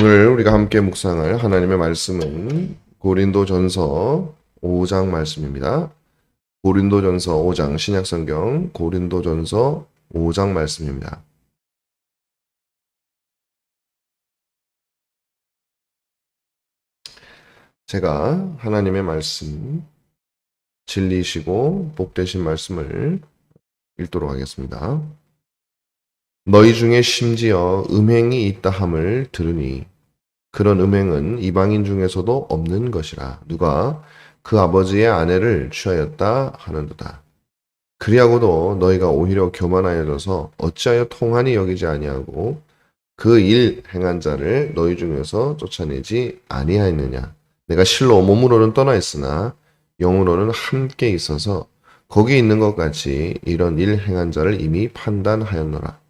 오늘 우리가 함께 묵상할 하나님의 말씀은 고린도전서 5장 말씀입니다. 고린도전서 5장 신약성경 고린도전서 5장 말씀입니다. 제가 하나님의 말씀 진리이시고 복되신 말씀을 읽도록 하겠습니다. 너희 중에 심지어 음행이 있다 함을 들으니 그런 음행은 이방인 중에서도 없는 것이라. 누가 그 아버지의 아내를 취하였다 하는도다. 그리하고도 너희가 오히려 교만하여져서 어찌하여 통한이 여기지 아니하고 그 일 행한 자를 너희 중에서 쫓아내지 아니하였느냐. 내가 실로 몸으로는 떠나 있으나 영으로는 함께 있어서 거기 있는 것 같이 이런 일 행한 자를 이미 판단하였노라.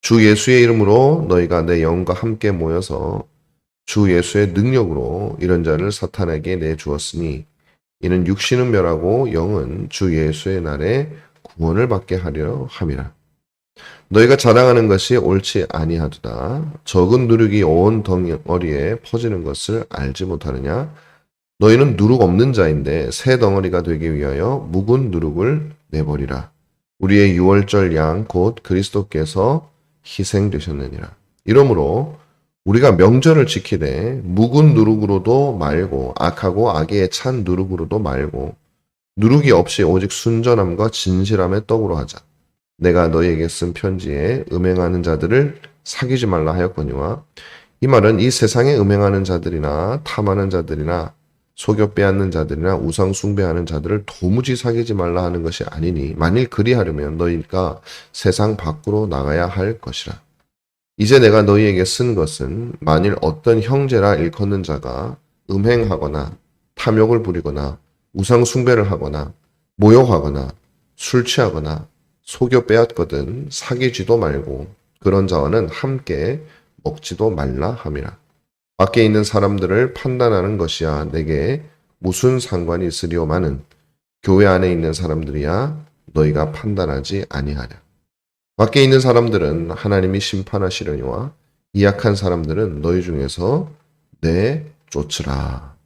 주 예수의 이름으로 너희가 내 영과 함께 모여서 주 예수의 능력으로 이런 자를 사탄에게 내주었으니 이는 육신은 멸하고 영은 주 예수의 날에 구원을 받게 하려 함이라. 너희가 자랑하는 것이 옳지 아니하도다. 적은 누룩이 온 덩어리에 퍼지는 것을 알지 못하느냐? 너희는 누룩 없는 자인데 새 덩어리가 되기 위하여 묵은 누룩을 내버리라. 우리의 유월절 양 곧 그리스도께서 희생되셨느니라. 이러므로 우리가 명절을 지키되 묵은 누룩으로도 말고 악하고 악에 찬 누룩으로도 말고 누룩이 없이 오직 순전함과 진실함의 떡으로 하자. 내가 너희에게 쓴 편지에 음행하는 자들을 사귀지 말라 하였거니와 이 말은 이 세상에 음행하는 자들이나 탐하는 자들이나 속여 빼앗는 자들이나 우상 숭배하는 자들을 도무지 사귀지 말라 하는 것이 아니니 만일 그리하려면 너희가 세상 밖으로 나가야 할 것이라. 이제 내가 너희에게 쓴 것은 만일 어떤 형제라 일컫는 자가 음행하거나 탐욕을 부리거나 우상 숭배를 하거나 모욕하거나 술 취하거나 속여 빼앗거든 사귀지도 말고 그런 자와는 함께 먹지도 말라 함이라. 밖에 있는 사람들을 판단하는 것이야 내게 무슨 상관이 있으리오마는 교회 안에 있는 사람들이야 너희가 판단하지 아니하랴. 밖에 있는 사람들은 하나님이 심판하시려니와 이 악한 사람들은 너희 중에서 내쫓으라.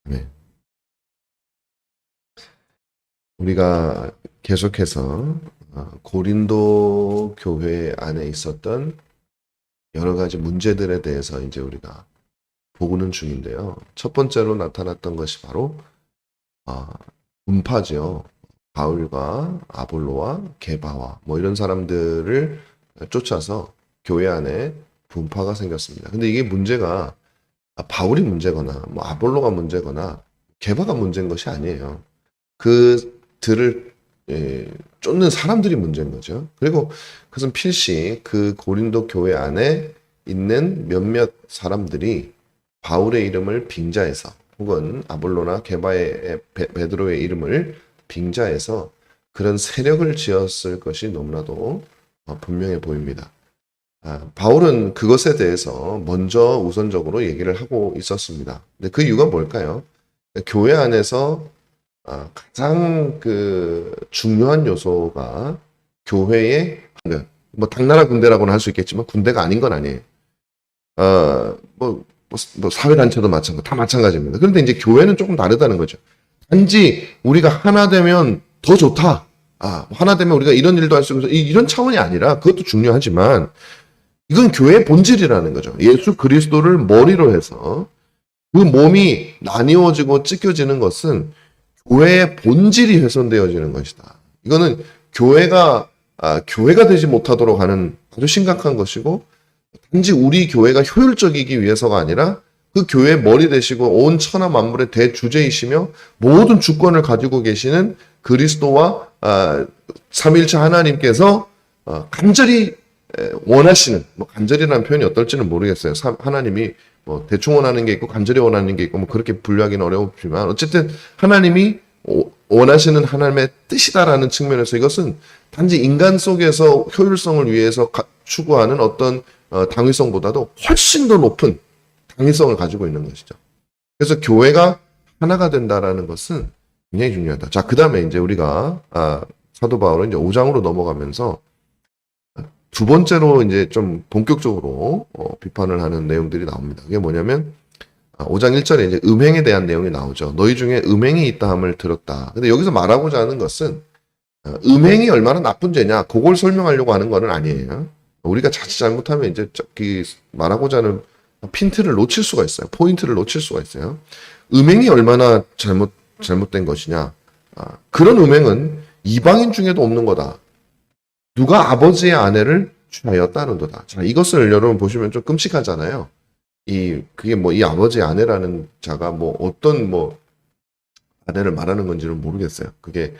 아멘. 우리가 계속해서 고린도 교회 안에 있었던 여러 가지 문제들에 대해서 이제 우리가 보고는 중인데요. 첫 번째로 나타났던 것이 바로 분파죠. 바울과 아볼로와 게바와 뭐 이런 사람들을 쫓아서 교회 안에 분파가 생겼습니다. 근데 이게 문제가 바울이 문제거나 뭐 아볼로가 문제거나 게바가 문제인 것이 아니에요. 그들을 쫓는 사람들이 문제인 거죠. 그리고 그것은 필시 그 고린도 교회 안에 있는 몇몇 사람들이 바울의 이름을 빙자해서 혹은 아볼로나 게바의 베드로의 이름을 빙자해서 그런 세력을 지었을 것이 너무나도 분명해 보입니다. 바울은 그것에 대해서 먼저 우선적으로 얘기를 하고 있었습니다. 근데 그 이유가 뭘까요? 교회 안에서 가장 중요한 요소가 교회의 뭐 당나라 군대라고는 할 수 있겠지만 군대가 아닌 건 아니에요. 뭐 사회단체도 마찬가지, 다 마찬가지입니다. 그런데 이제 교회는 조금 다르다는 거죠. 단지 우리가 하나 되면 더 좋다. 하나 되면 우리가 이런 일도 할 수 있어서 이런 차원이 아니라 그것도 중요하지만 이건 교회의 본질이라는 거죠. 예수 그리스도를 머리로 해서 그 몸이 나뉘어지고 찢겨지는 것은 교회의 본질이 훼손되어지는 것이다. 이거는 교회가 되지 못하도록 하는 아주 심각한 것이고 단지 우리 교회가 효율적이기 위해서가 아니라 그 교회의 머리 되시고 온 천하 만물의 대주제이시며 모든 주권을 가지고 계시는 그리스도와 삼위일체 하나님께서 간절히 원하시는 뭐 간절이라는 표현이 어떨지는 모르겠어요. 하나님이 뭐 대충 원하는 게 있고 간절히 원하는 게 있고 뭐 그렇게 분류하기는 어렵지만 어쨌든 하나님이 원하시는 하나님의 뜻이다라는 측면에서 이것은 단지 인간 속에서 효율성을 위해서 추구하는 어떤 당위성보다도 훨씬 더 높은 당위성을 가지고 있는 것이죠. 그래서 교회가 하나가 된다라는 것은 굉장히 중요하다. 자, 그 다음에 이제 우리가 사도 바울은 이제 5장으로 넘어가면서 두 번째로 이제 좀 본격적으로 비판을 하는 내용들이 나옵니다. 그게 뭐냐면 5장 1절에 이제 음행에 대한 내용이 나오죠. 너희 중에 음행이 있다 함을 들었다. 근데 여기서 말하고자 하는 것은 음행이 얼마나 나쁜 죄냐, 그걸 설명하려고 하는 건 아니에요. 우리가 자칫 잘못하면 이제 말하고자 하는 핀트를 놓칠 수가 있어요. 포인트를 놓칠 수가 있어요. 음행이 얼마나 잘못된 것이냐. 그런 음행은 이방인 중에도 없는 거다. 누가 아버지의 아내를 취하였다는도다. 자, 이것을 여러분 보시면 좀 끔찍하잖아요. 그게 뭐 이 아버지의 아내라는 자가 뭐 어떤 뭐 아내를 말하는 건지는 모르겠어요. 그게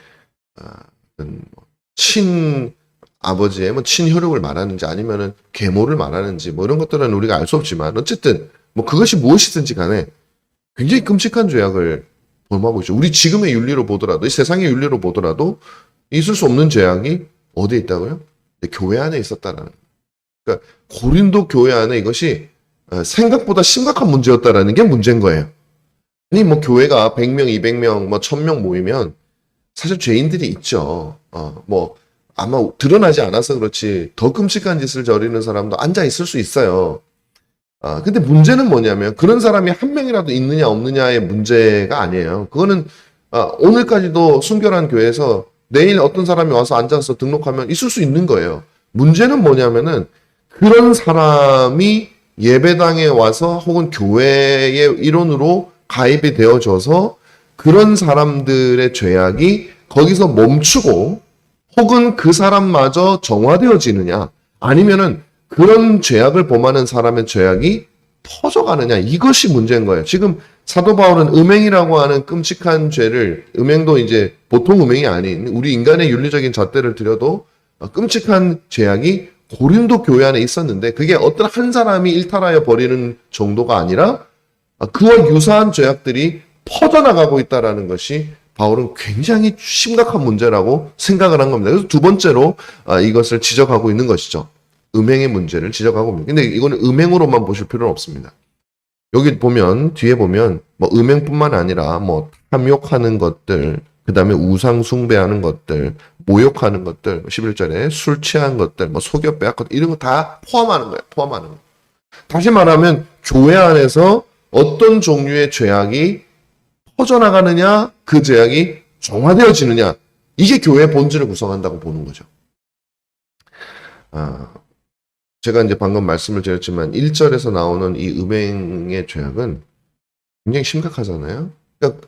친 아버지의 뭐 친혈육을 말하는지 아니면은 계모를 말하는지 뭐 이런 것들은 우리가 알 수 없지만 어쨌든 뭐 그것이 무엇이든지 간에 굉장히 끔찍한 죄악을 범하고 있죠. 우리 지금의 윤리로 보더라도 이 세상의 윤리로 보더라도 있을 수 없는 죄악이 어디에 있다고요? 교회 안에 있었다라는. 그러니까 고린도 교회 안에 이것이 생각보다 심각한 문제였다라는 게 문제인 거예요. 아니 뭐 교회가 100명, 200명, 뭐 1000명 모이면 사실 죄인들이 있죠. 뭐 아마 드러나지 않아서 그렇지 더 끔찍한 짓을 저지르는 사람도 앉아 있을 수 있어요. 근데 문제는 뭐냐면 그런 사람이 한 명이라도 있느냐 없느냐의 문제가 아니에요. 그거는 오늘까지도 순결한 교회에서 내일 어떤 사람이 와서 앉아서 등록하면 있을 수 있는 거예요. 문제는 뭐냐면은 그런 사람이 예배당에 와서 혹은 교회의 일원으로 가입이 되어져서 그런 사람들의 죄악이 거기서 멈추고 혹은 그 사람마저 정화되어지느냐 아니면은 그런 죄악을 범하는 사람의 죄악이 퍼져가느냐 이것이 문제인 거예요. 지금 사도 바울은 음행이라고 하는 끔찍한 죄를 음행도 이제 보통 음행이 아닌 우리 인간의 윤리적인 잣대를 들여도 끔찍한 죄악이 고린도 교회 안에 있었는데 그게 어떤 한 사람이 일탈하여 버리는 정도가 아니라 그와 유사한 죄악들이 퍼져나가고 있다라는 것이 바울은 굉장히 심각한 문제라고 생각을 한 겁니다. 그래서 두 번째로 이것을 지적하고 있는 것이죠. 음행의 문제를 지적하고 있습니다. 근데 이거는 음행으로만 보실 필요는 없습니다. 여기 보면 뒤에 보면 뭐 음행뿐만 아니라 뭐 탐욕하는 것들, 그다음에 우상 숭배하는 것들, 모욕하는 것들, 11절에 술 취한 것들, 뭐 속여 빼앗고 이런 거 다 포함하는 거예요. 포함하는 거. 다시 말하면 교회 안에서 어떤 종류의 죄악이 퍼져나가느냐, 그 죄악이 정화되어지느냐, 이게 교회의 본질을 구성한다고 보는 거죠. 제가 이제 방금 말씀을 드렸지만 1절에서 나오는 이 음행의 죄악은 굉장히 심각하잖아요. 그러니까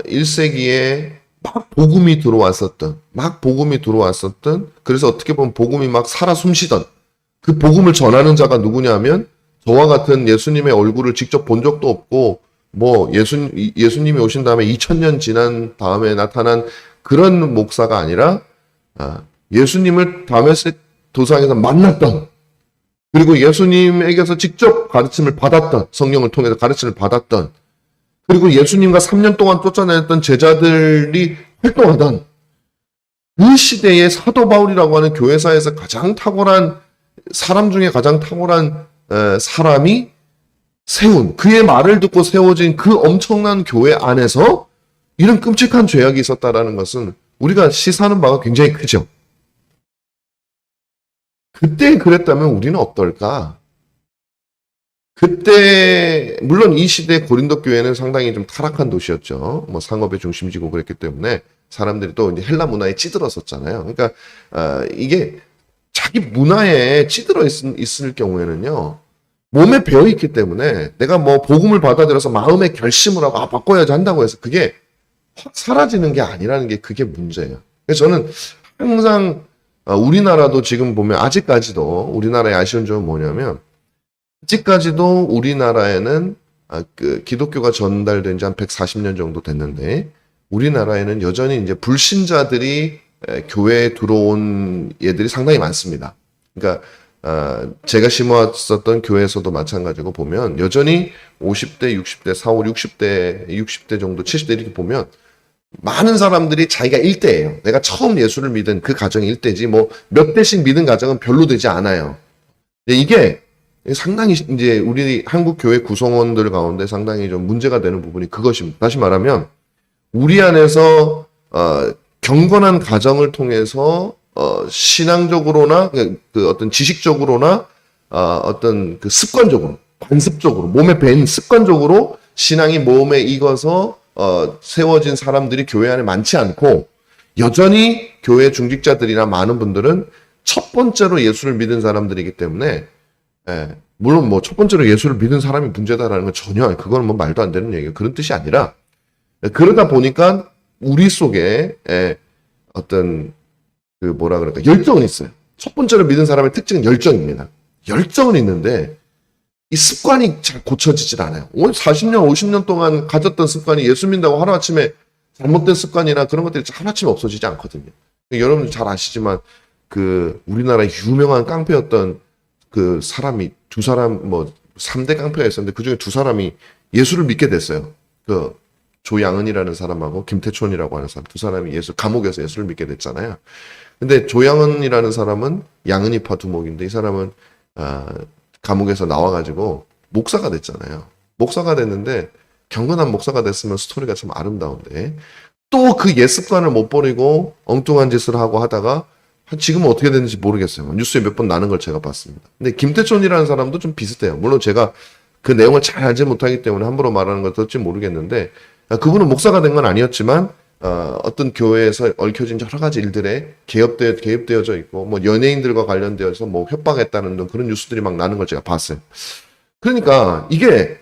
1세기에 막 복음이 들어왔었던, 그래서 어떻게 보면 복음이 막 살아 숨쉬던 그 복음을 전하는 자가 누구냐면 저와 같은 예수님의 얼굴을 직접 본 적도 없고 뭐 예수님이 오신 다음에 2000년 지난 다음에 나타난 그런 목사가 아니라 예수님을 다메섹 도상에서 만났던 그리고 예수님에게서 직접 가르침을 받았던 성령을 통해서 가르침을 받았던 그리고 예수님과 3년 동안 쫓아내었던 제자들이 활동하던 그 시대의 사도 바울이라고 하는 교회사에서 가장 탁월한 사람 중에 가장 탁월한 사람이 세운 그의 말을 듣고 세워진 그 엄청난 교회 안에서 이런 끔찍한 죄악이 있었다라는 것은 우리가 시사하는 바가 굉장히 크죠. 그때 그랬다면 우리는 어떨까? 그때 물론 이 시대 고린도 교회는 상당히 좀 타락한 도시였죠. 뭐 상업의 중심지고 그랬기 때문에 사람들이 또 이제 헬라 문화에 찌들었었잖아요. 그러니까 이게 자기 문화에 찌들어 있을 경우에는요. 몸에 배어 있기 때문에 내가 뭐 복음을 받아들여서 마음의 결심을 하고 바꿔야지 한다고 해서 그게 확 사라지는 게 아니라는 게 그게 문제예요. 그래서 저는 항상 우리나라도 지금 보면 아직까지도 우리나라의 아쉬운 점은 뭐냐면 아직까지도 우리나라에는 그 기독교가 전달된 지 한 140년 정도 됐는데 우리나라에는 여전히 이제 불신자들이 교회에 들어온 예들이 상당히 많습니다. 그러니까 제가 심어왔었던 교회에서도 마찬가지고 보면 여전히 50대, 60대, 40, 60대 정도, 70대 이렇게 보면 많은 사람들이 자기가 1대예요. 내가 처음 예수를 믿은 그 가정이 1대지 뭐 몇 대씩 믿은 가정은 별로 되지 않아요. 근데 이게 상당히 이제 우리 한국 교회 구성원들 가운데 상당히 좀 문제가 되는 부분이 그것입니다. 다시 말하면 우리 안에서 경건한 가정을 통해서 신앙적으로나 그 어떤 지식적으로나 어떤 그 습관적으로 관습적으로 몸에 밴 습관적으로 신앙이 몸에 익어서 세워진 사람들이 교회 안에 많지 않고 여전히 교회 중직자들이나 많은 분들은 첫 번째로 예수를 믿은 사람들이기 때문에 물론 뭐 첫 번째로 예수를 믿은 사람이 문제다라는 건 전혀 그건 뭐 말도 안 되는 얘기예요. 그런 뜻이 아니라 그러다 보니까 우리 속에 어떤 그 뭐라 그럴까 열정은 있어요. 첫 번째로 믿은 사람의 특징은 열정입니다. 열정은 있는데 이 습관이 잘 고쳐지질 않아요. 40년, 50년 동안 가졌던 습관이 예수 믿는다고 하루아침에 잘못된 습관이나 그런 것들이 하루아침에 없어지지 않거든요. 여러분 잘 아시지만 그 우리나라 유명한 깡패였던 그 사람이 두 사람 뭐 3대 깡패가 있었는데 그중에 두 사람이 예수를 믿게 됐어요. 그 조양은이라는 사람하고 김태촌이라고 하는 사람 두 사람이 감옥에서 예수를 믿게 됐잖아요. 근데 조양은이라는 사람은 양은이파 두목인데 이 사람은 감옥에서 나와가지고 목사가 됐잖아요. 목사가 됐는데 경건한 목사가 됐으면 스토리가 참 아름다운데 또 그 옛 습관을 못 버리고 엉뚱한 짓을 하고 하다가 지금은 어떻게 됐는지 모르겠어요. 뉴스에 몇 번 나는 걸 제가 봤습니다. 근데 김태촌이라는 사람도 좀 비슷해요. 물론 제가 그 내용을 잘 알지 못하기 때문에 함부로 말하는 걸 들을지 모르겠는데 그분은 목사가 된 건 아니었지만 어떤 교회에서 얽혀진 여러 가지 일들에 개입되어져 있고 뭐 연예인들과 관련되어서 뭐 협박했다는 등 그런 뉴스들이 막 나는 걸 제가 봤어요. 그러니까 이게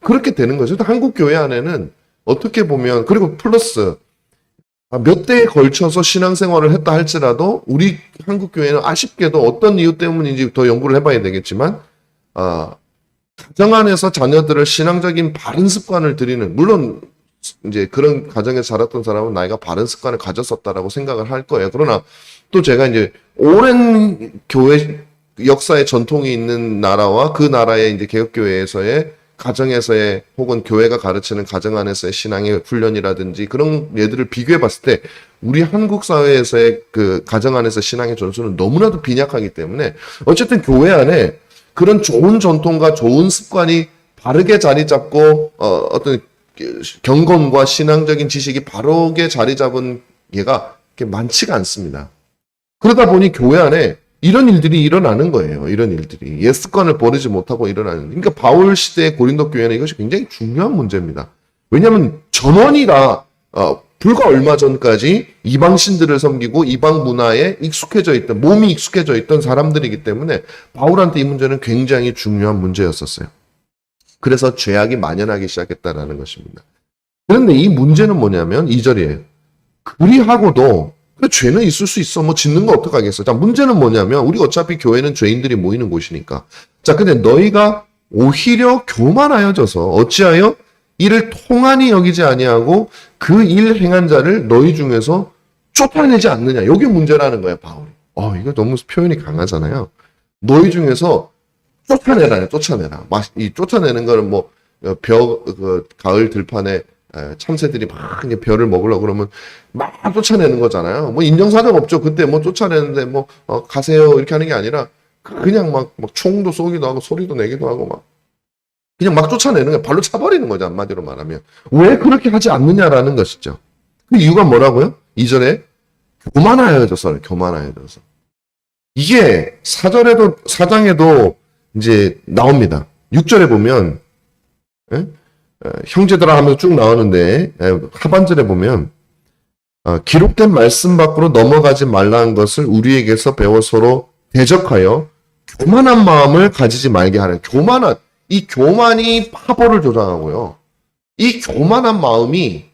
그렇게 되는 거죠. 한국 교회 안에는 어떻게 보면 그리고 플러스 몇 대에 걸쳐서 신앙생활을 했다 할지라도 우리 한국 교회는 아쉽게도 어떤 이유 때문인지 더 연구를 해봐야 되겠지만 가정 안에서 자녀들을 신앙적인 바른 습관을 들이는 물론 이제 그런 가정에서 자랐던 사람은 나이가 바른 습관을 가졌었다라고 생각을 할 거예요. 그러나 또 제가 이제 오랜 교회 역사의 전통이 있는 나라와 그 나라의 이제 개혁교회에서의 가정에서의 혹은 교회가 가르치는 가정 안에서의 신앙의 훈련이라든지 그런 예들을 비교해 봤을 때 우리 한국 사회에서의 그 가정 안에서 신앙의 전수는 너무나도 빈약하기 때문에 어쨌든 교회 안에 그런 좋은 전통과 좋은 습관이 바르게 자리 잡고 어떤 경건과 신앙적인 지식이 바르게 자리 잡은 예가 많지가 않습니다. 그러다 보니 교회 안에 이런 일들이 일어나는 거예요. 이런 일들이. 옛 습관을 버리지 못하고 일어나는. 그러니까 바울 시대의 고린도 교회는 이것이 굉장히 중요한 문제입니다. 왜냐하면 전원이 다 불과 얼마 전까지 이방신들을 섬기고 이방 문화에 익숙해져 있던 몸이 익숙해져 있던 사람들이기 때문에 바울한테 이 문제는 굉장히 중요한 문제였었어요. 그래서 죄악이 만연하기 시작했다라는 것입니다. 그런데 이 문제는 뭐냐면 2절이에요. 그리하고도 죄는 있을 수 있어. 뭐 짓는 거 어떡하겠어. 자, 문제는 뭐냐면 우리 어차피 교회는 죄인들이 모이는 곳이니까. 자, 근데 너희가 오히려 교만하여져서 어찌하여 이를 통한이 여기지 아니하고 그 일 행한 자를 너희 중에서 쫓아내지 않느냐. 이게 문제라는 거예요, 바울이. 이거 너무 표현이 강하잖아요. 너희 중에서 쫓아내라. 이 쫓아내는 거는 뭐 가을 들판에 참새들이 막 이제 벼를 먹으려고 그러면 막 쫓아내는 거잖아요. 뭐 인정사정 없죠. 그때 뭐 쫓아내는데 뭐 가세요 이렇게 하는 게 아니라 그냥 막 총도 쏘기도 하고 소리도 내기도 하고 막 그냥 막 쫓아내는 거예요. 발로 차버리는 거죠. 한마디로 말하면. 왜 그렇게 하지 않느냐라는 것이죠. 그 이유가 뭐라고요? 2절에 교만하여져서. 이게 4장에도 이제 나옵니다. 6절에 보면 형제들아 하면서 쭉 나오는데 하반절에 보면 기록된 말씀 밖으로 넘어가지 말라는 것을 우리에게서 배워 서로 대적하여 교만한 마음을 가지지 말게 하는 이 교만이 파벌을 조장하고요. 이 교만한 마음이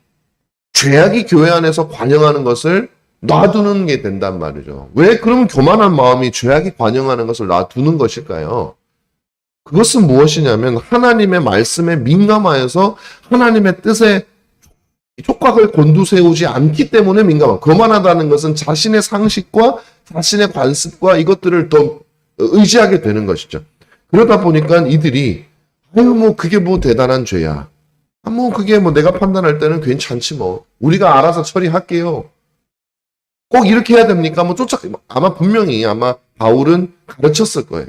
죄악이 교회 안에서 관영하는 것을 놔두는 게 된단 말이죠. 왜 그러면 교만한 마음이 죄악이 관영하는 것을 놔두는 것일까요? 그것은 무엇이냐면 하나님의 말씀에 민감하여서 하나님의 뜻에 촉각을 곤두세우지 않기 때문에 민감한. 교만하다는 것은 자신의 상식과 자신의 관습과 이것들을 더 의지하게 되는 것이죠. 그러다 보니까 이들이 뭐 그게 뭐 대단한 죄야. 뭐 그게 뭐 내가 판단할 때는 괜찮지 뭐. 우리가 알아서 처리할게요. 꼭 이렇게 해야 됩니까? 아마 분명히 바울은 가르쳤을 거예요.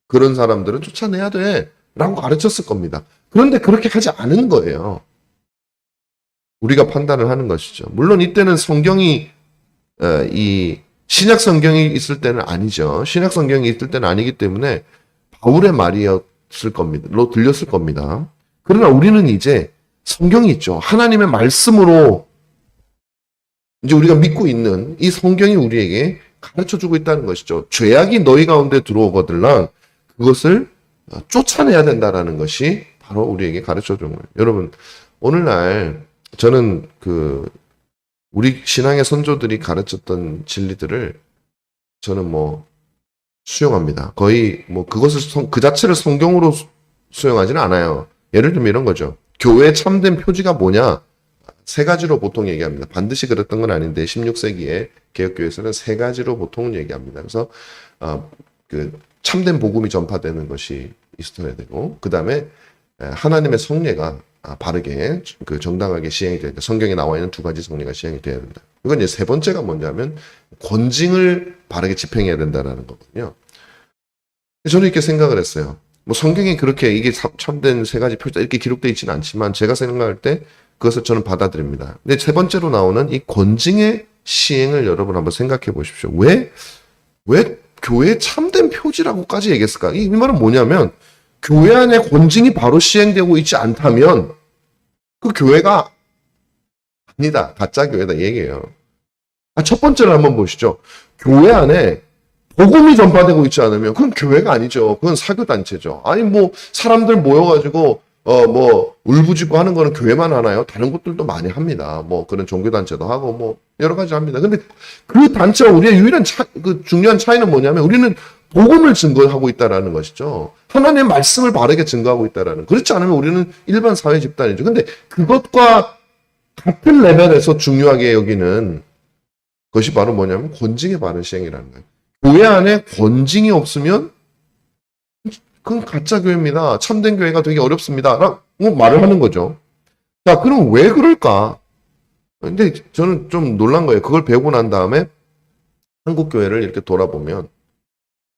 그런 사람들은 쫓아내야 돼. 라고 가르쳤을 겁니다. 그런데 그렇게 하지 않은 거예요. 우리가 판단을 하는 것이죠. 물론 이때는 성경이 이 신약 성경이 있을 때는 아니죠. 신약 성경이 있을 때는 아니기 때문에 바울의 말이었을 겁니다. 로 들렸을 겁니다. 그러나 우리는 이제 성경이 있죠. 하나님의 말씀으로 이제 우리가 믿고 있는 이 성경이 우리에게 가르쳐 주고 있다는 것이죠. 죄악이 너희 가운데 들어오거들랑 그것을 쫓아내야 된다라는 것이 바로 우리에게 가르쳐 주는 거예요. 여러분, 오늘날 저는 우리 신앙의 선조들이 가르쳤던 진리들을 저는 뭐 수용합니다. 거의 뭐 그것을 그 자체를 성경으로 수용하지는 않아요. 예를 들면 이런 거죠. 교회의 참된 표지가 뭐냐? 세 가지로 보통 얘기합니다. 반드시 그랬던 건 아닌데 16세기에 개혁교회에서는 세 가지로 보통 얘기합니다. 그래서 참된 복음이 전파되는 것이 있어야 되고, 그 다음에 하나님의 성례가 바르게 정당하게 시행이 돼야 된다. 성경에 나와 있는 두 가지 성례가 시행이 돼야 된다. 이건 이제 세 번째가 뭐냐면 권징을 바르게 집행해야 된다는 거거든요. 저는 이렇게 생각을 했어요. 뭐 성경에 그렇게 이게 참된 세 가지 표지다 이렇게 기록되어 있지는 않지만 제가 생각할 때 그것을 저는 받아들입니다. 근데 세 번째로 나오는 이 권징의 시행을 여러분 한번 생각해 보십시오. 왜 교회의 참된 표지라고까지 얘기했을까? 이 말은 뭐냐면 교회 안에 권징이 바로 시행되고 있지 않다면 그 교회가 아니다. 가짜 교회다 얘기해요. 첫 번째를 한번 보시죠. 교회 안에 복음이 전파되고 있지 않으면 그건 교회가 아니죠. 그건 사교단체죠. 아니 뭐 사람들 모여가지고 뭐 울부짖고 하는 거는 교회만 하나요? 다른 곳들도 많이 합니다. 뭐 그런 종교단체도 하고 뭐 여러 가지 합니다. 근데 그 단체와 우리의 유일한 중요한 차이는 뭐냐면 우리는 복음을 증거하고 있다라는 것이죠. 하나님의 말씀을 바르게 증거하고 있다라는. 그렇지 않으면 우리는 일반 사회 집단이죠. 근데 그것과 같은 레벨에서 중요하게 여기는 것이 바로 뭐냐면 권징의 바른 시행이라는 거예요. 교회 안에 권징이 없으면 그건 가짜 교회입니다. 참된 교회가 되기 어렵습니다. 라고 말을 하는 거죠. 자, 그럼 왜 그럴까? 근데 저는 좀 놀란 거예요. 그걸 배우고 난 다음에 한국 교회를 이렇게 돌아보면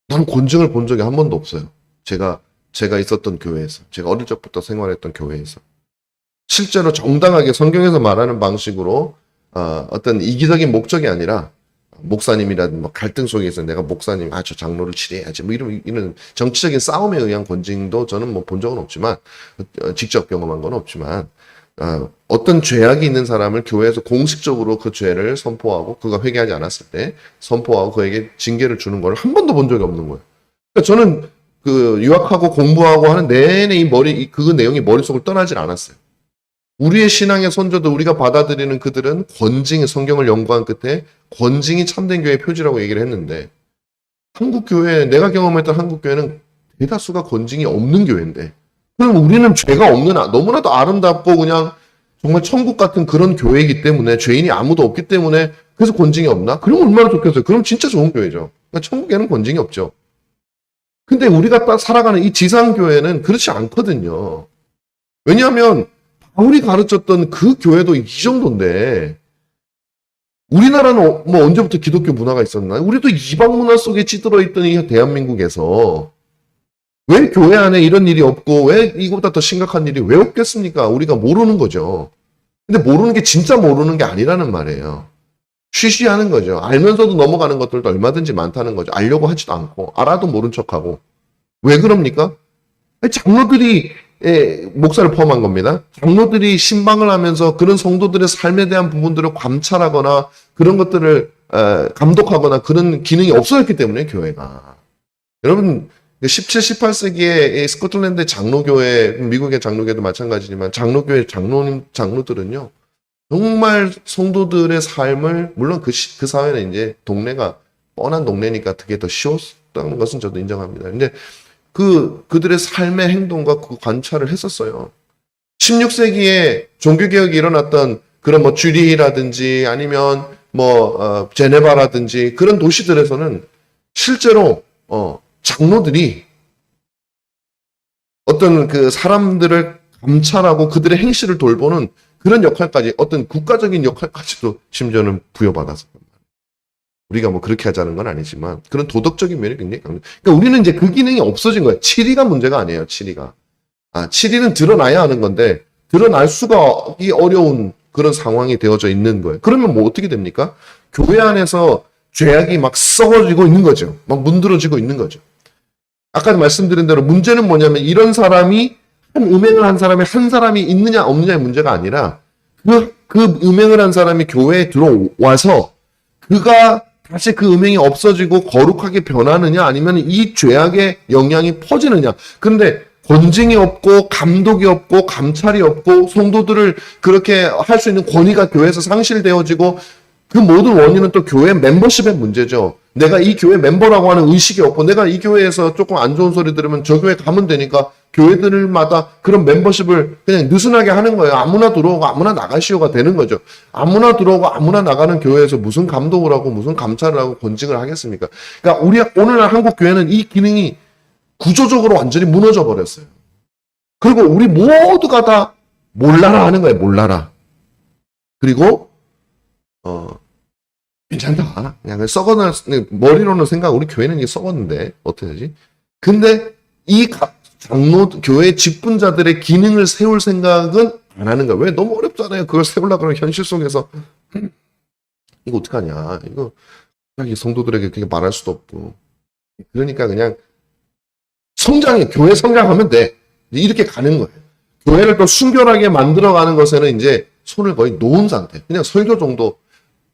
난 권징을 본 적이 한 번도 없어요. 제가 있었던 교회에서. 제가 어릴 적부터 생활했던 교회에서. 실제로 정당하게 성경에서 말하는 방식으로 어떤 이기적인 목적이 아니라 목사님이라든 뭐 갈등 속에서 내가 목사님 저 장로를 치료해야지 뭐 이런 정치적인 싸움에 의한 권징도 저는 뭐 본 적은 없지만 직접 경험한 건 없지만 어떤 죄악이 있는 사람을 교회에서 공식적으로 그 죄를 선포하고 그가 회개하지 않았을 때 선포하고 그에게 징계를 주는 걸 한 번도 본 적이 없는 거예요. 그러니까 저는 유학하고 공부하고 하는 내내 그 내용이 머릿속을 떠나질 않았어요. 우리의 신앙의 선조들, 우리가 받아들이는 그들은 권징이, 성경을 연구한 끝에 권징이 참된 교회의 표지라고 얘기를 했는데, 한국 교회, 내가 경험했던 한국 교회는 대다수가 권징이 없는 교회인데, 그럼 우리는 죄가 없는, 너무나도 아름답고 그냥 정말 천국 같은 그런 교회이기 때문에, 죄인이 아무도 없기 때문에, 그래서 권징이 없나? 그럼 얼마나 좋겠어요. 그럼 진짜 좋은 교회죠. 그러니까 천국에는 권징이 없죠. 근데 우리가 딱 살아가는 이 지상교회는 그렇지 않거든요. 왜냐하면, 바울이 가르쳤던 그 교회도 이 정도인데 우리나라는 뭐 언제부터 기독교 문화가 있었나? 우리도 이방 문화 속에 찌들어 있던 이 대한민국에서 왜 교회 안에 이런 일이 없고 왜 이거보다 더 심각한 일이 왜 없겠습니까? 우리가 모르는 거죠. 근데 모르는 게 진짜 모르는 게 아니라는 말이에요. 쉬쉬하는 거죠. 알면서도 넘어가는 것들도 얼마든지 많다는 거죠. 알려고 하지도 않고 알아도 모른 척하고. 왜 그럽니까? 장로들이 목사를 포함한 겁니다. 장로들이 신방을 하면서 그런 성도들의 삶에 대한 부분들을 관찰하거나 그런 것들을 감독하거나 그런 기능이 없어졌기 때문에 교회가. 여러분 17, 18세기에 스코틀랜드 장로교회, 미국의 장로교회도 마찬가지지만 장로교회 장로들은요. 정말 성도들의 삶을 물론 그 사회는 이제 동네가 뻔한 동네니까 그게 더 쉬웠다는 것은 저도 인정합니다. 근데 그들의 삶의 행동과 그 관찰을 했었어요. 16세기에 종교개혁이 일어났던 그런 뭐 쥐리히라든지 아니면 뭐 제네바라든지 그런 도시들에서는 실제로 장로들이 어떤 그 사람들을 감찰하고 그들의 행실을 돌보는 그런 역할까지 어떤 국가적인 역할까지도 심지어는 부여받았습니다. 우리가 뭐 그렇게 하자는 건 아니지만 그런 도덕적인 면이 굉장히 강합니다. 그러니까 우리는 이제 그 기능이 없어진 거예요. 7위가 문제가 아니에요. 7위가. 7위는 드러나야 하는 건데 드러날 수가 어려운 그런 상황이 되어져 있는 거예요. 그러면 뭐 어떻게 됩니까? 교회 안에서 죄악이 막 썩어지고 있는 거죠. 막 문드러지고 있는 거죠. 아까 말씀드린 대로 문제는 뭐냐면 이런 사람이 한 음행을 한 사람이 한 사람이 있느냐 없느냐의 문제가 아니라 그 음행을 한 사람이 교회에 들어와서 그가 다시 그 음행이 없어지고 거룩하게 변하느냐 아니면 이 죄악의 영향이 퍼지느냐. 그런데 권징이 없고 감독이 없고 감찰이 없고 성도들을 그렇게 할 수 있는 권위가 교회에서 상실되어지고 그 모든 원인은 또 교회 멤버십의 문제죠. 내가 이 교회 멤버라고 하는 의식이 없고 내가 이 교회에서 조금 안 좋은 소리 들으면 저 교회 가면 되니까 교회들마다 그런 멤버십을 그냥 느슨하게 하는 거예요. 아무나 들어오고 아무나 나가시오가 되는 거죠. 아무나 들어오고 아무나 나가는 교회에서 무슨 감독을 하고 무슨 감찰을 하고 권징을 하겠습니까? 그러니까 우리 오늘날 한국 교회는 이 기능이 구조적으로 완전히 무너져 버렸어요. 그리고 우리 모두가 다 몰라라 하는 거예요. 몰라라. 그리고 괜찮다. 그냥 썩어날 머리로는 생각 우리 교회는 이게 썩었는데 어떻게 되지? 근데 이 장로 교회 직분자들의 기능을 세울 생각은 안 하는 거야. 왜? 너무 어렵잖아요. 그걸 세우려고 그러면 현실 속에서 이거 어떡하냐. 이거 성도들에게 그렇게 말할 수도 없고. 그러니까 그냥 교회 성장하면 돼. 이렇게 가는 거예요. 교회를 또 순결하게 만들어가는 것에는 이제 손을 거의 놓은 상태. 그냥 설교 정도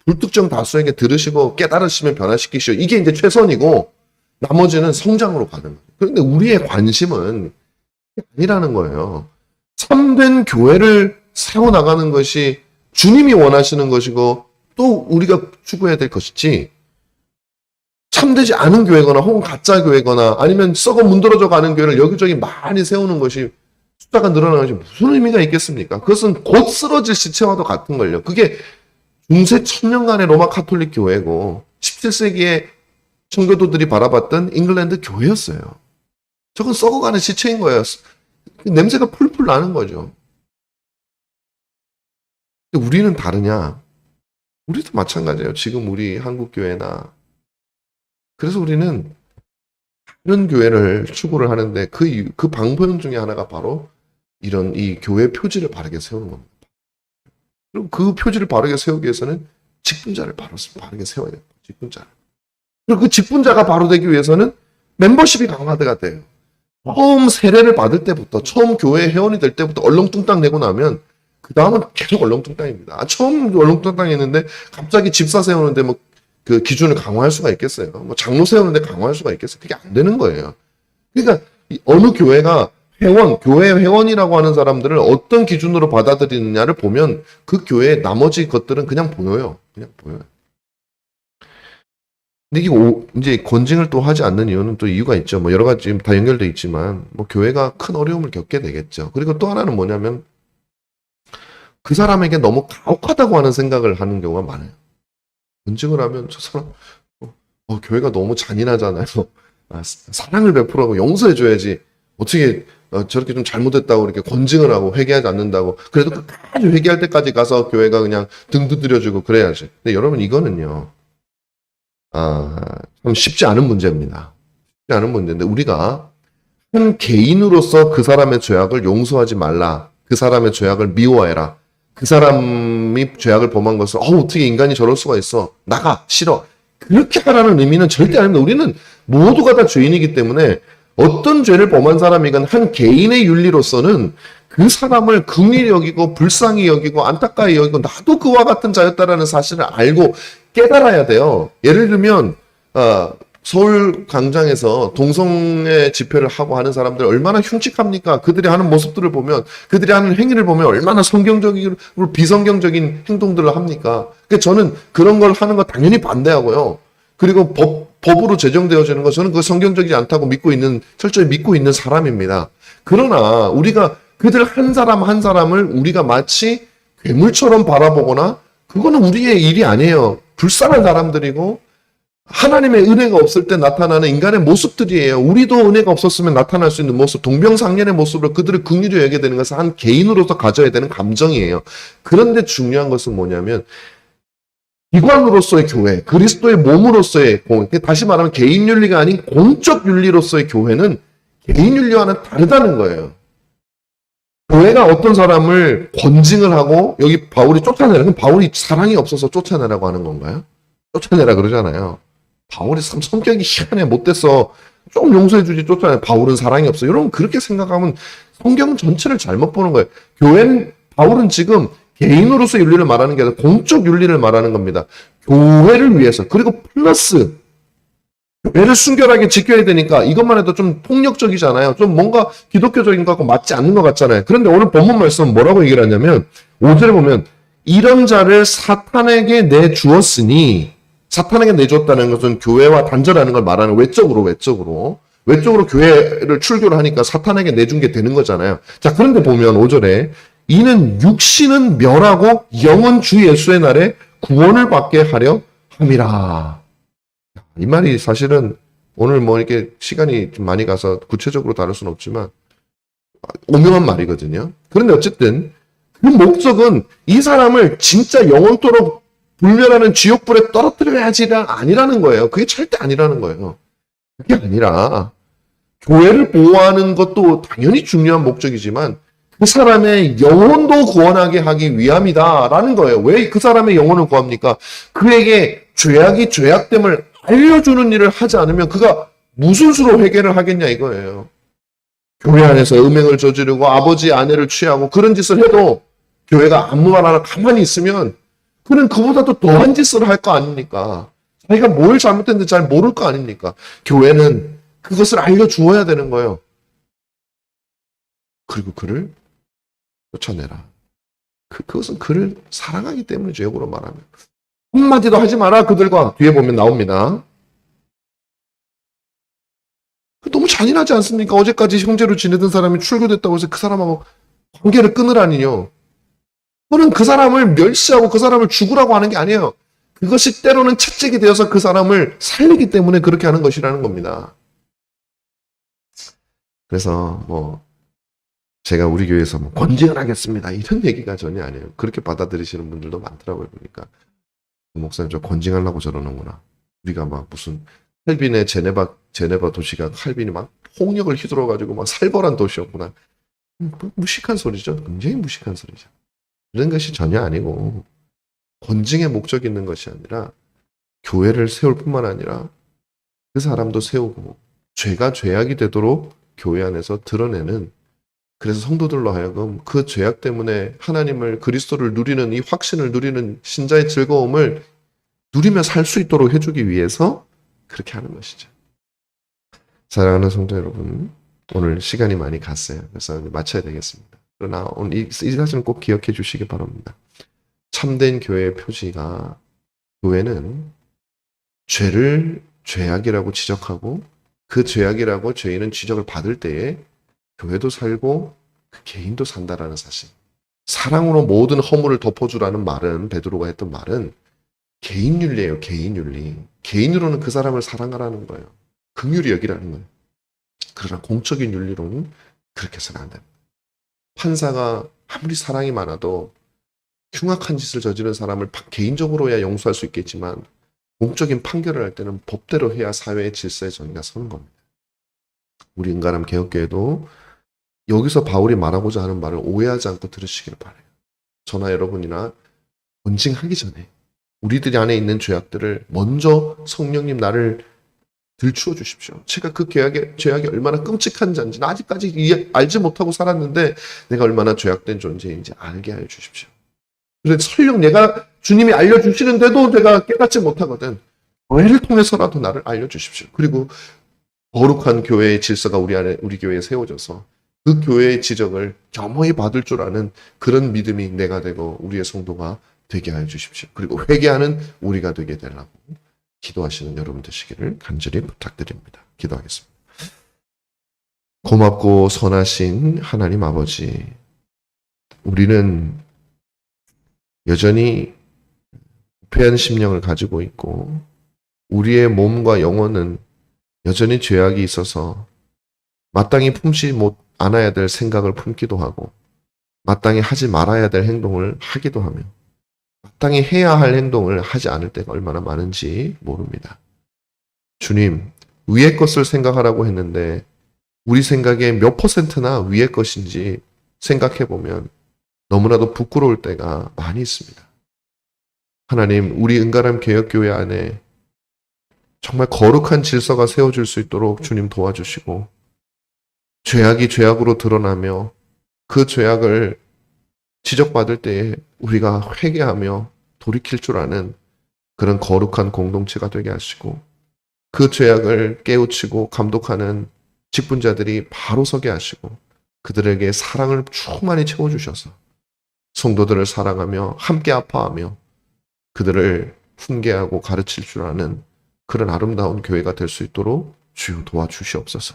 불특정 다수에게 들으시고 깨달으시면 변화시키시오. 이게 이제 최선이고 나머지는 성장으로 가는 거예요. 그런데 우리의 관심은 아니라는 거예요. 참된 교회를 세워나가는 것이 주님이 원하시는 것이고 또 우리가 추구해야 될 것이지 참되지 않은 교회거나 혹은 가짜 교회거나 아니면 썩어 문드러져 가는 교회를 여기저기 많이 세우는 것이 숫자가 늘어나는 것이 무슨 의미가 있겠습니까? 그것은 곧 쓰러질 시체와도 같은 걸요. 그게 중세 천년간의 로마 카톨릭 교회고 17세기에 청교도들이 바라봤던 잉글랜드 교회였어요. 저건 썩어가는 시체인 거예요. 냄새가 풀풀 나는 거죠. 근데 우리는 다르냐? 우리도 마찬가지예요. 지금 우리 한국 교회나. 그래서 우리는 다른 교회를 추구를 하는데 그 방법 중에 하나가 바로 이런 이 교회 표지를 바르게 세우는 겁니다. 그리고 그 표지를 바르게 세우기 위해서는 직분자를 바르게 세워야 돼요. 직분자를. 그리고 그 직분자가 바로 되기 위해서는 멤버십이 강화가 돼요. 처음 세례를 받을 때부터, 처음 교회 회원이 될 때부터 얼렁뚱땅 내고 나면 그 다음은 계속 얼렁뚱땅입니다. 처음 얼렁뚱땅 했는데 갑자기 집사 세우는데 뭐 그 기준을 강화할 수가 있겠어요? 뭐 장로 세우는데 강화할 수가 있겠어요? 그게 안 되는 거예요. 그러니까 어느 교회가 교회 회원이라고 하는 사람들을 어떤 기준으로 받아들이느냐를 보면 그 교회의 나머지 것들은 그냥 보여요. 그냥 보여요. 근데 이게 이제 권징을 또 하지 않는 이유는 또 이유가 있죠. 뭐 여러 가지 다 연결돼 있지만 뭐 교회가 큰 어려움을 겪게 되겠죠. 그리고 또 하나는 뭐냐면 그 사람에게 너무 가혹하다고 하는 생각을 하는 경우가 많아요. 권징을 하면 저 사람 교회가 너무 잔인하잖아요. 사랑을 베풀어 용서해줘야지. 어떻게 저렇게 좀 잘못했다고 이렇게 권징을 하고 회개하지 않는다고. 그래도 끝까지 회개할 때까지 가서 교회가 그냥 등 두드려주고 그래야지. 근데 여러분 이거는요. 참 쉽지 않은 문제입니다. 쉽지 않은 문제인데 우리가 한 개인으로서 그 사람의 죄악을 용서하지 말라. 그 사람의 죄악을 미워해라. 그 사람이 죄악을 범한 것을 어떻게 인간이 저럴 수가 있어. 나가. 싫어. 그렇게 하라는 의미는 절대 아닙니다. 우리는 모두가 다 죄인이기 때문에 어떤 죄를 범한 사람이건 한 개인의 윤리로서는 그 사람을 긍휼히 여기고 불쌍히 여기고 안타까이 여기고 나도 그와 같은 자였다라는 사실을 알고 깨달아야 돼요. 예를 들면 서울 광장에서 동성애 집회를 하고 하는 사람들 얼마나 흉측합니까? 그들이 하는 모습들을 보면 그들이 하는 행위를 보면 얼마나 성경적이고 비성경적인 행동들을 합니까? 그러니까 저는 그런 걸 하는 거 당연히 반대하고요. 그리고 법으로 제정되어지는 거 저는 그 성경적이지 않다고 철저히 믿고 있는 사람입니다. 그러나 우리가 그들 한 사람 한 사람을 우리가 마치 괴물처럼 바라보거나 그거는 우리의 일이 아니에요. 불쌍한 사람들이고 하나님의 은혜가 없을 때 나타나는 인간의 모습들이에요. 우리도 은혜가 없었으면 나타날 수 있는 모습, 동병상련의 모습으로 그들을 긍휼히 여기게 되는 것은 한 개인으로서 가져야 되는 감정이에요. 그런데 중요한 것은 뭐냐면 기관으로서의 교회, 그리스도의 몸으로서의 다시 말하면 개인 윤리가 아닌 공적 윤리로서의 교회는 개인 윤리와는 다르다는 거예요. 교회가 어떤 사람을 권징을 하고 여기 바울이 쫓아내라. 그럼 바울이 사랑이 없어서 쫓아내라고 하는 건가요? 쫓아내라 그러잖아요. 바울이 참 성격이 희한해, 못됐어. 좀 용서해주지, 쫓아내. 바울은 사랑이 없어. 여러분, 그렇게 생각하면 성경 전체를 잘못 보는 거예요. 바울은 지금 개인으로서 윤리를 말하는 게 아니라 공적 윤리를 말하는 겁니다. 교회를 위해서. 그리고 플러스, 교회를 순결하게 지켜야 되니까 이것만 해도 좀 폭력적이잖아요. 좀 뭔가 기독교적인 것 같고 맞지 않는 것 같잖아요. 그런데 오늘 본문 말씀은 뭐라고 얘기를 하냐면, 5절에 보면, 이런 자를 사탄에게 내주었으니, 사탄에게 내줬다는 것은 교회와 단절하는 걸 말하는 외적으로 교회를 출교를 하니까 사탄에게 내준 게 되는 거잖아요. 자, 그런데 보면 5절에 이는 육신은 멸하고 영은 주 예수의 날에 구원을 받게 하려 함이라. 이 말이 사실은 오늘 뭐 이렇게 시간이 좀 많이 가서 구체적으로 다룰 수는 없지만 오묘한 말이거든요. 그런데 어쨌든 그 목적은 이 사람을 진짜 영원토록 불멸하는 지옥불에 떨어뜨려야지가 아니라는 거예요. 그게 절대 아니라는 거예요. 그게 아니라 교회를 보호하는 것도 당연히 중요한 목적이지만 그 사람의 영혼도 구원하게 하기 위함이다라는 거예요. 왜 그 사람의 영혼을 구합니까? 그에게 죄악됨을 알려주는 일을 하지 않으면 그가 무슨 수로 회개를 하겠냐 이거예요. 교회 안에서 음행을 저지르고 아버지 아내를 취하고 그런 짓을 해도 교회가 아무 말 안 하고 가만히 있으면 그는 그보다도 더한 짓을 할 거 아닙니까? 자기가 뭘 잘못했는지 잘 모를 거 아닙니까? 교회는 그것을 알려주어야 되는 거예요. 그리고 그를 쫓아내라. 그것은 그를 사랑하기 때문이죠. 역으로 말하면. 한마디도 하지 마라. 그들과 뒤에 보면 나옵니다. 너무 잔인하지 않습니까? 어제까지 형제로 지내던 사람이 출교됐다고 해서 그 사람하고 관계를 끊으라니요. 그는 그 사람을 멸시하고 그 사람을 죽으라고 하는 게 아니에요. 그것이 때로는 채찍이 되어서 그 사람을 살리기 때문에 그렇게 하는 것이라는 겁니다. 그래서 뭐 제가 우리 교회에서 뭐 권징을 하겠습니다 이런 얘기가 전혀 아니에요. 그렇게 받아들이시는 분들도 많더라고요. 보니까 목사님 저 권징하려고 저러는구나. 우리가 막 무슨 칼빈의 제네바 도시가 칼빈이 막 폭력을 휘둘러가지고 막 살벌한 도시였구나. 무식한 소리죠. 굉장히 무식한 소리죠. 그런 것이 전혀 아니고 권징의 목적이 있는 것이 아니라 교회를 세울 뿐만 아니라 그 사람도 세우고 죄가 죄악이 되도록 교회 안에서 드러내는, 그래서 성도들로 하여금 그 죄악 때문에 하나님을, 그리스도를 누리는 이 확신을 누리는 신자의 즐거움을 누리며 살 수 있도록 해주기 위해서 그렇게 하는 것이죠. 사랑하는 성도 여러분, 오늘 시간이 많이 갔어요. 그래서 마쳐야 되겠습니다. 그러나 오늘 이 사실은 꼭 기억해 주시기 바랍니다. 참된 교회의 표지가, 교회는 죄를 죄악이라고 지적하고 그 죄악이라고 죄인은 지적을 받을 때에 교회도 살고 그 개인도 산다라는 사실. 사랑으로 모든 허물을 덮어주라는 말은, 베드로가 했던 말은 개인윤리예요. 개인윤리. 개인으로는 그 사람을 사랑하라는 거예요. 긍휼히 여기라는 거예요. 그러나 공적인 윤리로는 그렇게 해서는 안 됩니다. 판사가 아무리 사랑이 많아도 흉악한 짓을 저지른 사람을 개인적으로야 용서할 수 있겠지만 공적인 판결을 할 때는 법대로 해야 사회의 질서의 정의가 서는 겁니다. 우리 은가람 개혁교회도 여기서 바울이 말하고자 하는 말을 오해하지 않고 들으시길 바라요. 저나 여러분이나 권징하기 전에 우리들 안에 있는 죄악들을 먼저 성령님 나를 들추어 주십시오. 제가 그 죄악이 얼마나 끔찍한 자인지 아직까지 알지 못하고 살았는데 내가 얼마나 죄악된 존재인지 알게 하여 주십시오. 그래서 설령 내가 주님이 알려주시는데도 내가 깨닫지 못하거든. 교회를 통해서라도 나를 알려주십시오. 그리고 거룩한 교회의 질서가 우리 교회에 세워져서 그 교회의 지적을 겸허히 받을 줄 아는 그런 믿음이 내가 되고 우리의 성도가 되게 하여 주십시오. 그리고 회개하는 우리가 되게 되라고 기도하시는 여러분 되시기를 간절히 부탁드립니다. 기도하겠습니다. 고맙고 선하신 하나님 아버지, 우리는 여전히 부패한 심령을 가지고 있고 우리의 몸과 영혼은 여전히 죄악이 있어서 마땅히 품지 않아야 될 생각을 품기도 하고 마땅히 하지 말아야 될 행동을 하기도 하며 마땅히 해야 할 행동을 하지 않을 때가 얼마나 많은지 모릅니다. 주님, 위의 것을 생각하라고 했는데 우리 생각에 몇 %나 위의 것인지 생각해 보면 너무나도 부끄러울 때가 많이 있습니다. 하나님, 우리 은가람 개혁교회 안에 정말 거룩한 질서가 세워질 수 있도록 주님 도와주시고, 죄악이 죄악으로 드러나며 그 죄악을 지적받을 때에 우리가 회개하며 돌이킬 줄 아는 그런 거룩한 공동체가 되게 하시고, 그 죄악을 깨우치고 감독하는 직분자들이 바로 서게 하시고, 그들에게 사랑을 충만히 채워주셔서 성도들을 사랑하며 함께 아파하며 그들을 훈계하고 가르칠 줄 아는 그런 아름다운 교회가 될 수 있도록 주여 도와주시옵소서.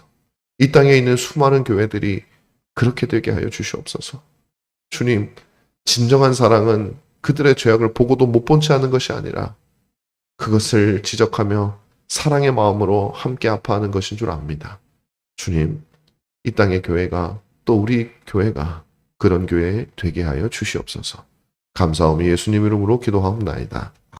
이 땅에 있는 수많은 교회들이 그렇게 되게 하여 주시옵소서. 주님, 진정한 사랑은 그들의 죄악을 보고도 못 본 채 하는 것이 아니라 그것을 지적하며 사랑의 마음으로 함께 아파하는 것인 줄 압니다. 주님, 이 땅의 교회가 또 우리 교회가 그런 교회 되게 하여 주시옵소서. 감사하며 예수님 이름으로 기도하옵나이다.